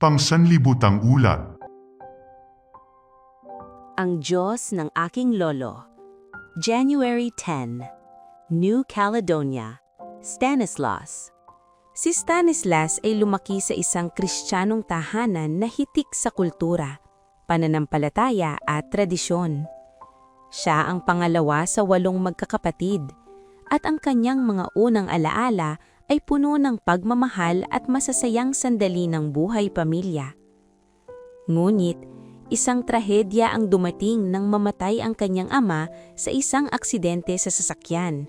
Pangsanlibutang ulat. Ang Diyos ng aking lolo. January 10, New Caledonia, Stanislaus. Si Stanislas ay lumaki sa isang Kristiyanong tahanan na hitik sa kultura, pananampalataya at tradisyon. Siya ang pangalawa sa 8 magkakapatid, at ang kanyang mga unang alaala ay puno ng pagmamahal at masasayang sandali ng buhay pamilya. Ngunit, isang trahedya ang dumating nang mamatay ang kanyang ama sa isang aksidente sa sasakyan.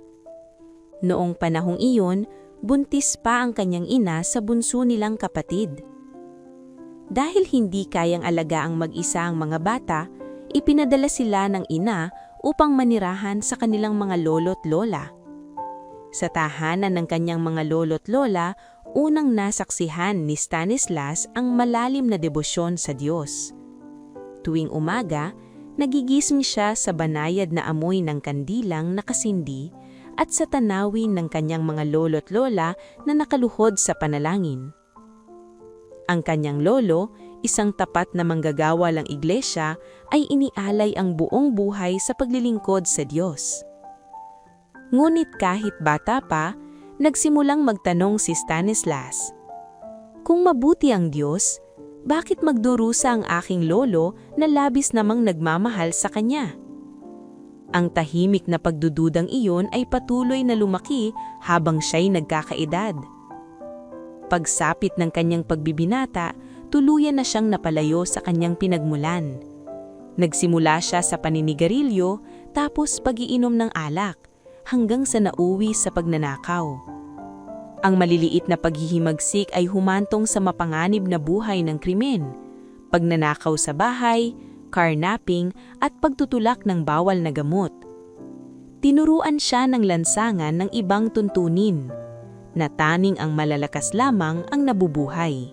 Noong panahong iyon, buntis pa ang kanyang ina sa bunso nilang kapatid. Dahil hindi kayang alagaang mag-isa ang mga bata, ipinadala sila ng ina upang manirahan sa kanilang mga lolo't lola. Sa tahanan ng kanyang mga lolo't lola, unang nasaksihan ni Stanislas ang malalim na debosyon sa Diyos. Tuwing umaga, nagigising siya sa banayad na amoy ng kandilang nakasindi at sa tanawin ng kanyang mga lolo't lola na nakaluhod sa panalangin. Ang kanyang lolo, isang tapat na manggagawa ng iglesia, ay inialay ang buong buhay sa paglilingkod sa Diyos. Ngunit kahit bata pa, nagsimulang magtanong si Stanislas, "Kung mabuti ang Diyos, bakit magdurusa ang aking lolo na labis namang nagmamahal sa kanya?" Ang tahimik na pagdududang iyon ay patuloy na lumaki habang siya'y nagkakaedad. Pagsapit ng kanyang pagbibinata, tuluyan na siyang napalayo sa kanyang pinagmulan. Nagsimula siya sa paninigarilyo, tapos pag-iinom ng alak, hanggang sa nauwi sa pagnanakaw. Ang maliliit na paghihimagsik ay humantong sa mapanganib na buhay ng krimen, pagnanakaw sa bahay, carnapping at pagtutulak ng bawal na gamot. Tinuruan siya ng lansangan ng ibang tuntunin, na taning ang malalakas lamang ang nabubuhay.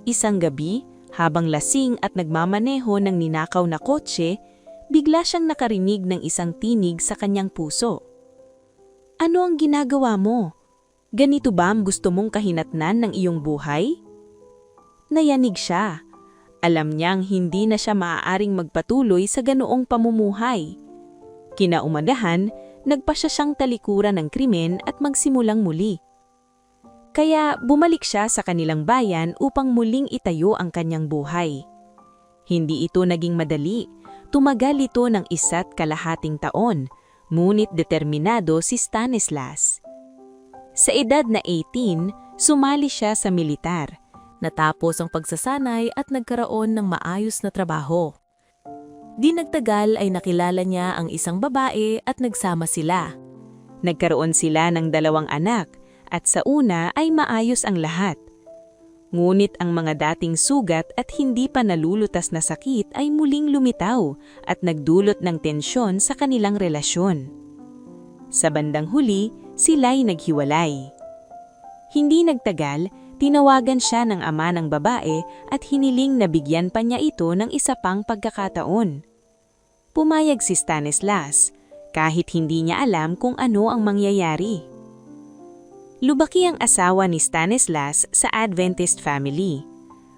Isang gabi, habang lasing at nagmamaneho ng ninakaw na kotse, bigla siyang nakarinig ng isang tinig sa kanyang puso. "Ano ang ginagawa mo? Ganito ba ang gusto mong kahinatnan ng iyong buhay?" Nayanig siya. Alam niyang hindi na siya maaaring magpatuloy sa ganoong pamumuhay. Kinaumagahan, nagpasya siyang talikuran ng krimen at magsimulang muli. Kaya bumalik siya sa kanilang bayan upang muling itayo ang kanyang buhay. Hindi ito naging madali. Tumagal ito ng 1.5 taon, ngunit determinado si Stanislas. Sa edad na 18, sumali siya sa militar. Natapos ang pagsasanay at nagkaroon ng maayos na trabaho. Di nagtagal ay nakilala niya ang isang babae at nagsama sila. Nagkaroon sila ng 2 anak at sa una ay maayos ang lahat. Ngunit ang mga dating sugat at hindi pa nalulutas na sakit ay muling lumitaw at nagdulot ng tensyon sa kanilang relasyon. Sa bandang huli, sila'y naghiwalay. Hindi nagtagal, tinawagan siya ng ama ng babae at hiniling na bigyan pa niya ito ng isa pang pagkakataon. Pumayag si Stanislas, kahit hindi niya alam kung ano ang mangyayari. Lubaki ang asawa ni Stanislas sa Adventist family.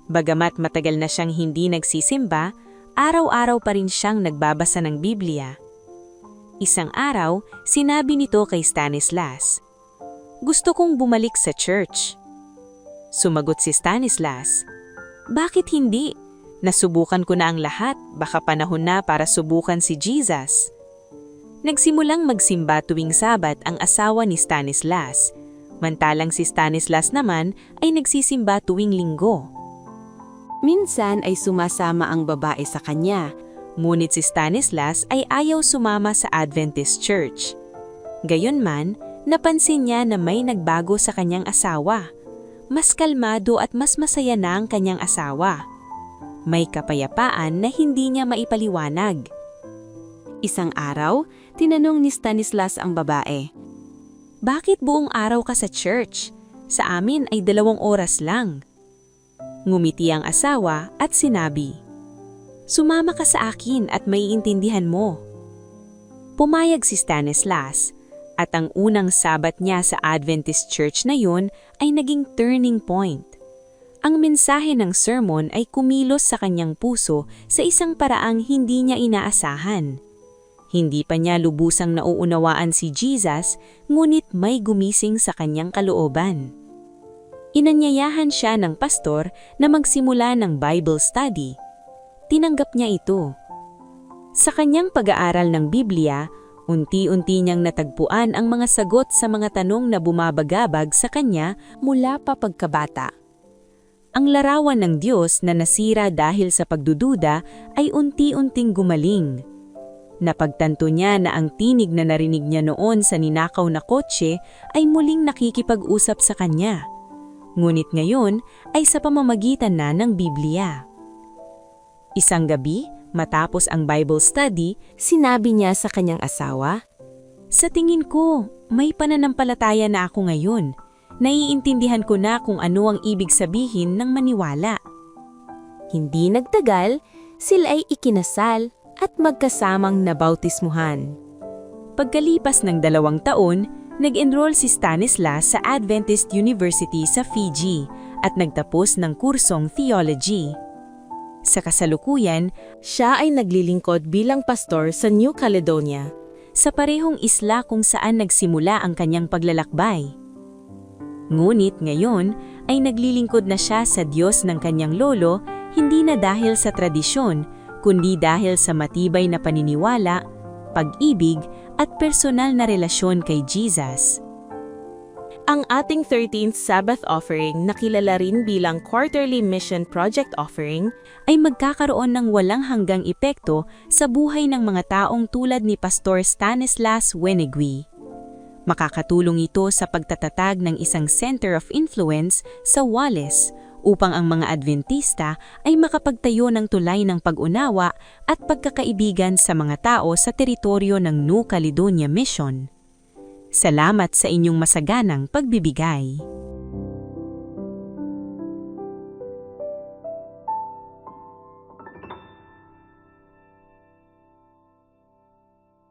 Bagamat matagal na siyang hindi nagsisimba, araw-araw pa rin siyang nagbabasa ng Biblia. Isang araw, sinabi nito kay Stanislas, "Gusto kong bumalik sa church." Sumagot si Stanislas, "Bakit hindi? Nasubukan ko na ang lahat, baka panahon na para subukan si Jesus." Nagsimulang magsimba tuwing Sabat ang asawa ni Stanislas, mantalang si Stanislas naman ay nagsisimba tuwing Linggo. Minsan ay sumasama ang babae sa kanya, ngunit si Stanislas ay ayaw sumama sa Adventist Church. Gayunman, napansin niya na may nagbago sa kanyang asawa. Mas kalmado at mas masaya na ang kanyang asawa. May kapayapaan na hindi niya maipaliwanag. Isang araw, tinanong ni Stanislas ang babae, "Bakit buong araw ka sa church? Sa amin ay 2 oras lang." Ngumiti ang asawa at sinabi, "Sumama ka sa akin at maiintindihan mo." Pumayag si Stanislas, at ang unang Sabat niya sa Adventist Church na yun ay naging turning point. Ang mensahe ng sermon ay kumilos sa kanyang puso sa isang paraang hindi niya inaasahan. Hindi pa niya lubusang nauunawaan si Jesus, ngunit may gumising sa kanyang kalooban. Inanyayahan siya ng pastor na magsimula ng Bible study. Tinanggap niya ito. Sa kanyang pag-aaral ng Biblia, unti-unti niyang natagpuan ang mga sagot sa mga tanong na bumabagabag sa kanya mula pa pagkabata. Ang larawan ng Diyos na nasira dahil sa pagdududa ay unti-unting gumaling. Napagtanto niya na ang tinig na narinig niya noon sa ninakaw na kotse ay muling nakikipag-usap sa kanya. Ngunit ngayon ay sa pamamagitan na ng Biblia. Isang gabi, matapos ang Bible study, sinabi niya sa kanyang asawa, "Sa tingin ko, may pananampalataya na ako ngayon. Naiintindihan ko na kung ano ang ibig sabihin ng maniwala." Hindi nagtagal, sila ay ikinasal at magkasamang nabautismuhan. Pagkalipas ng 2 taon, nag-enroll si Stanislas sa Adventist University sa Fiji at nagtapos ng kursong theology. Sa kasalukuyan, siya ay naglilingkod bilang pastor sa New Caledonia, sa parehong isla kung saan nagsimula ang kanyang paglalakbay. Ngunit ngayon ay naglilingkod na siya sa Diyos ng kanyang lolo, hindi na dahil sa tradisyon, kundi dahil sa matibay na paniniwala, pag-ibig at personal na relasyon kay Jesus. Ang ating 13th Sabbath offering na kilala rin bilang Quarterly Mission Project Offering ay magkakaroon ng walang hanggang epekto sa buhay ng mga taong tulad ni Pastor Stanislas Wenegui. Makakatulong ito sa pagtatatag ng isang center of influence sa Wallis upang ang mga Adventista ay makapagtayo ng tulay ng pag-unawa at pagkakaibigan sa mga tao sa teritoryo ng New Caledonia Mission. Salamat sa inyong masaganang pagbibigay.